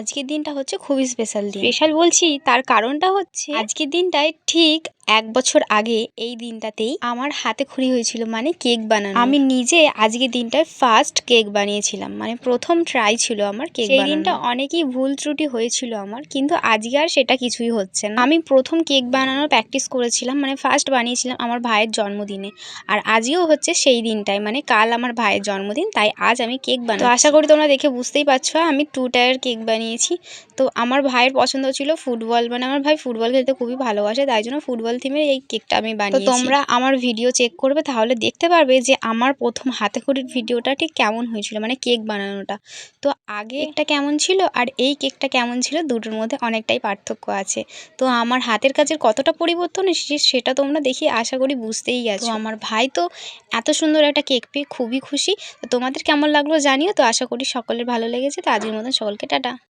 আজকের দিনটা হচ্ছে খুবই স্পেশাল দিন। স্পেশাল বলছি তার কারণটা হচ্ছে আজকের দিনটায় ঠিক 1 বছর আগে এই দিনটাতেই আমার হাতে খড়ি হয়েছিল, মানে কেক বানানো। আমি নিজে আজকের দিনটায় ফার্স্ট কেক বানিয়েছিলাম, মানে প্রথম ট্রাই ছিল আমার কেক বানানো। সেই দিনটা অনেকই ভুল ত্রুটি হয়েছিল আমার, কিন্তু আজকে আর সেটা কিছুই হচ্ছে না। আমি প্রথম কেক বানানোর প্র্যাকটিস করেছিলাম, মানে ফার্স্ট বানিয়েছিলাম আমার ভাইয়ের জন্মদিনে। আর আজকেও হচ্ছে সেই দিনটাই, মানে কাল আমার ভাইয়ের জন্মদিন, তাই আজ আমি কেক বানাই। তো আশা করি তোমরা দেখে বুঝতেই পারছো আমি 2 টায়ার কেক বানিয়েছি। তো আমার ভাইয়ের পছন্দ ছিল ফুটবল, মানে আমার ভাই ফুটবল খেলতে খুবই ভালোবাসে, তাই জন্য ফুটবল থিমের এই কেকটা আমি বানিয়েছি। তো তোমরা আমার ভিডিও চেক করবে, তাহলে দেখতে পারবে যে আমার প্রথম হাতে খড়ির ভিডিওটা ঠিক কেমন হয়েছিল, মানে কেক বানানোটা। তো আগে কেকটা কেমন ছিল আর এই কেকটা কেমন ছিল, দুটোর মধ্যে অনেকটাই পার্থক্য আছে। তো আমার হাতের কাজের কতটা পরিবর্তন এসেছে সেটা তোমরা দেখে আশা করি বুঝতেই গেছো। তো আমার ভাই তো এত সুন্দর একটা কেক পেয়ে খুবই খুশি। তো তোমাদের কেমন লাগলো জানিও। তো আশা করি সকলের ভালো লেগেছে। তো আজকের মতন সকলকে টাটা।